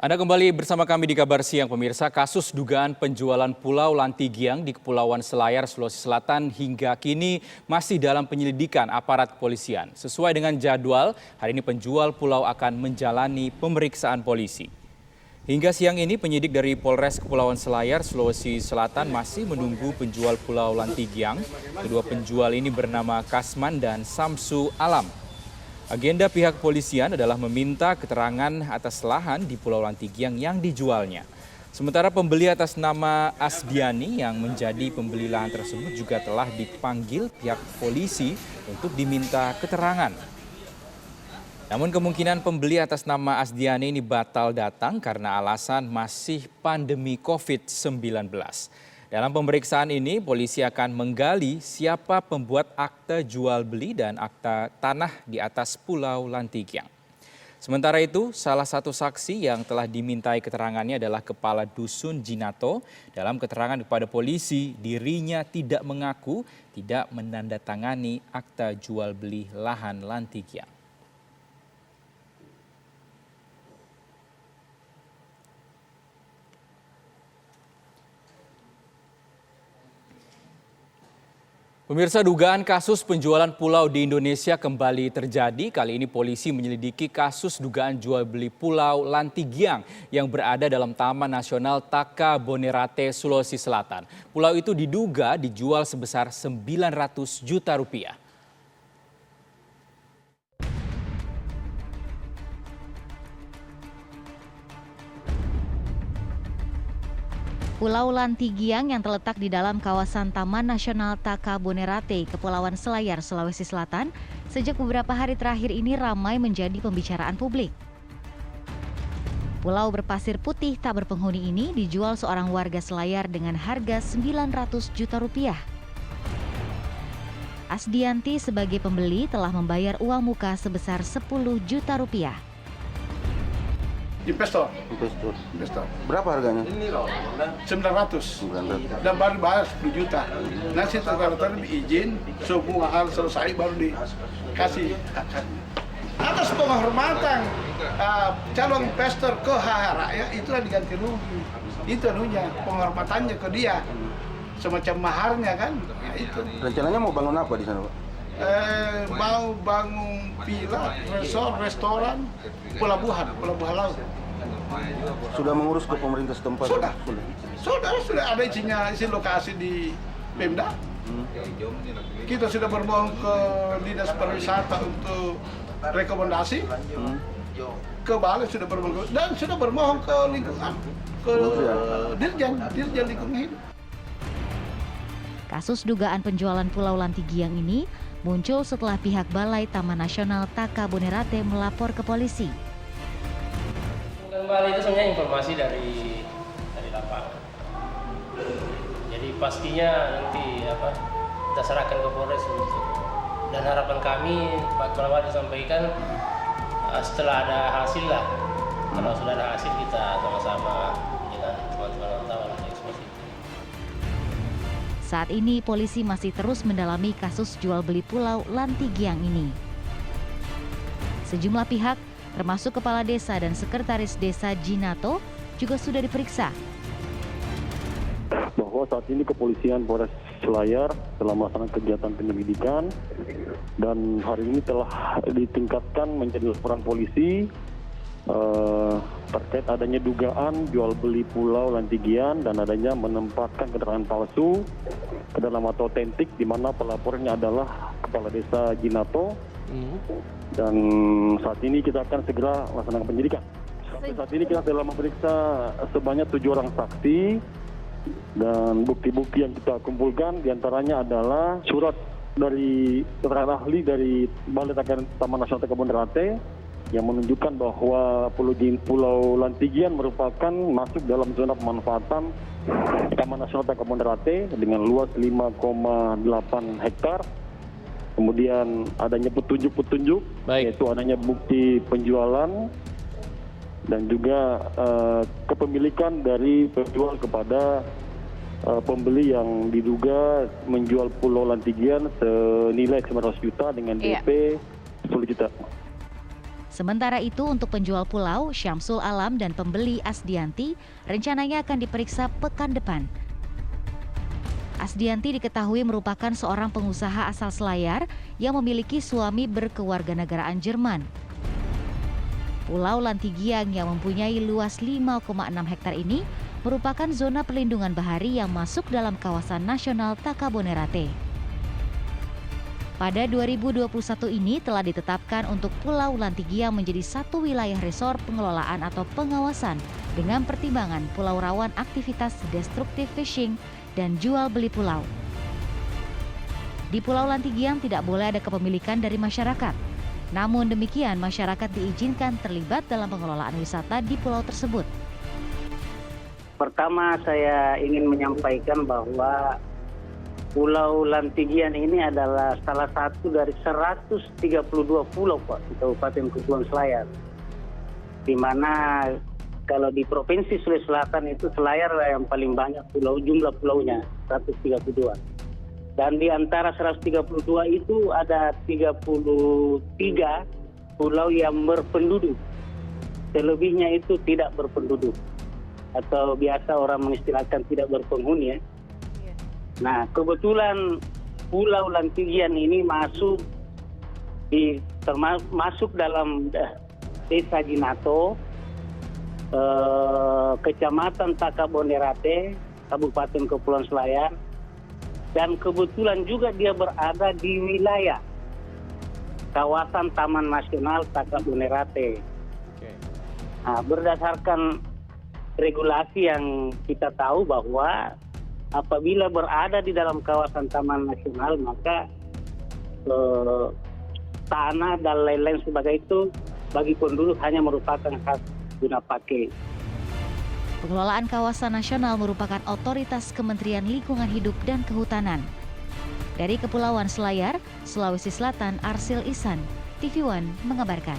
Anda kembali bersama kami di Kabar Siang, pemirsa. Kasus dugaan penjualan Pulau Lantigiang di Kepulauan Selayar, Sulawesi Selatan hingga kini masih dalam penyelidikan aparat kepolisian. Sesuai dengan jadwal, hari ini penjual pulau akan menjalani pemeriksaan polisi. Hingga siang ini, penyidik dari Polres Kepulauan Selayar, Sulawesi Selatan masih menunggu penjual Pulau Lantigiang. Kedua penjual ini bernama Kasman dan Samsu Alam. Agenda pihak kepolisian adalah meminta keterangan atas lahan di Pulau Lantigiang yang dijualnya. Sementara pembeli atas nama Asdiani yang menjadi pembeli lahan tersebut juga telah dipanggil pihak polisi untuk diminta keterangan. Namun kemungkinan pembeli atas nama Asdiani ini batal datang karena alasan masih pandemi COVID-19. Dalam pemeriksaan ini, polisi akan menggali siapa pembuat akte jual beli dan akta tanah di atas Pulau Lantigiang. Sementara itu, salah satu saksi yang telah dimintai keterangannya adalah Kepala Dusun Jinato. Dalam keterangan kepada polisi, dirinya tidak mengaku tidak menandatangani akta jual beli lahan Lantigiang. Pemirsa, dugaan kasus penjualan pulau di Indonesia kembali terjadi. Kali ini polisi menyelidiki kasus dugaan jual beli Pulau Lantigiang yang berada dalam Taman Nasional Taka Bonerate, Sulawesi Selatan. Pulau itu diduga dijual sebesar 900 juta rupiah. Pulau Lantigiang yang terletak di dalam kawasan Taman Nasional Taka Bonerate, Kepulauan Selayar, Sulawesi Selatan, sejak beberapa hari terakhir ini ramai menjadi pembicaraan publik. Pulau berpasir putih tak berpenghuni ini dijual seorang warga Selayar dengan harga 900 juta rupiah. Asdianti sebagai pembeli telah membayar uang muka sebesar 10 juta rupiah. Investor. Berapa harganya? 900. Dan baru bayar 10 juta. Nanti setelah izin, semua hal selesai baru dikasih. Atas penghormatan calon investor ke rakyat itulah diganti rugi. Itu anunya, penghormatannya ke dia. Semacam maharnya kan. Nah, itu. Rencananya mau bangun apa di sana, Pak? Mau bangun villa, resort, restoran, pelabuhan laut. Sudah mengurus ke pemerintah setempat? Sudah ada izin lokasi di Pemda. Kita sudah bermohon ke Dinas Pariwisata untuk rekomendasi. Ke Balai sudah bermohon dan sudah bermohon ke lingkungan, ke Dirjen Lingkungan Hidup. Kasus dugaan penjualan Pulau Lantigiang ini muncul setelah pihak Balai Taman Nasional Taka Bonerate melapor ke polisi. Kembali itu sebenarnya informasi dari lapangan. Jadi pastinya nanti kita serahkan ke Polres dan harapan kami Pak Kepala Balai sampaikan setelah ada hasil lah. Kalau sudah ada hasil kita sama-sama dengan teman-teman wartawan eksekusi. Saat ini polisi masih terus mendalami kasus jual beli Pulau Lantigiang ini. Sejumlah pihak, termasuk Kepala Desa dan Sekretaris Desa Jinato, juga sudah diperiksa. Bahwa saat ini kepolisian Polres Selayar telah melaksanakan kegiatan penyelidikan dan hari ini telah ditingkatkan menjadi laporan polisi terkait adanya dugaan jual beli Pulau Lantigiang dan adanya menempatkan keterangan palsu ke dalam atau otentik, di mana pelapornya adalah Kepala Desa Jinato. Dan saat ini kita akan segera melaksanakan penyidikan. Sampai saat ini kita telah memeriksa sebanyak 7 orang saksi dan bukti-bukti yang kita kumpulkan diantaranya adalah surat dari keterangan ahli dari Balai Taman Nasional Taka Bonerate yang menunjukkan bahwa Pulau Lantigiang merupakan masuk dalam zona pemanfaatan Taman Nasional Taka Bonerate dengan luas 5,8 hektar. Kemudian adanya petunjuk-petunjuk, yaitu adanya bukti penjualan dan juga kepemilikan dari penjual kepada pembeli yang diduga menjual Pulau Lantigiang senilai 900 juta dengan DP 10 juta. Sementara itu untuk penjual pulau, Syamsul Alam dan pembeli Asdianti rencananya akan diperiksa pekan depan. Asdianti diketahui merupakan seorang pengusaha asal Selayar yang memiliki suami berkewarganegaraan Jerman. Pulau Lantigiang yang mempunyai luas 5,6 hektar ini merupakan zona perlindungan bahari yang masuk dalam kawasan nasional Takabonerate. Pada 2021 ini telah ditetapkan untuk Pulau Lantigiang menjadi satu wilayah resor pengelolaan atau pengawasan dengan pertimbangan pulau rawan aktivitas destruktif fishing dan jual beli pulau. Di Pulau Lantigiang tidak boleh ada kepemilikan dari masyarakat. Namun demikian, masyarakat diizinkan terlibat dalam pengelolaan wisata di pulau tersebut. Pertama, saya ingin menyampaikan bahwa Pulau Lantigiang ini adalah salah satu dari 132 pulau Pak di Kabupaten Kepulauan Selayar. Di mana kalau di Provinsi Sulawesi Selatan itu Selayar yang paling banyak pulau, jumlah pulaunya 132. Dan di antara 132 itu ada 33 pulau yang berpenduduk. Selebihnya itu tidak berpenduduk. Atau biasa orang mengistilahkan tidak berpenghuni ya. Nah, kebetulan Pulau Lantigiang ini masuk dalam Desa Jinato, Kecamatan Takabonerate, Kabupaten Kepulauan Selayar, dan kebetulan juga dia berada di wilayah kawasan Taman Nasional Takabonerate. Nah, berdasarkan regulasi yang kita tahu bahwa apabila berada di dalam kawasan Taman Nasional, maka tanah dan lain-lain sebagai itu bagi penduduk hanya merupakan hak guna pakai. Pengelolaan kawasan nasional merupakan otoritas Kementerian Lingkungan Hidup dan Kehutanan. Dari Kepulauan Selayar, Sulawesi Selatan, Arsil Ihsan, TV One mengabarkan.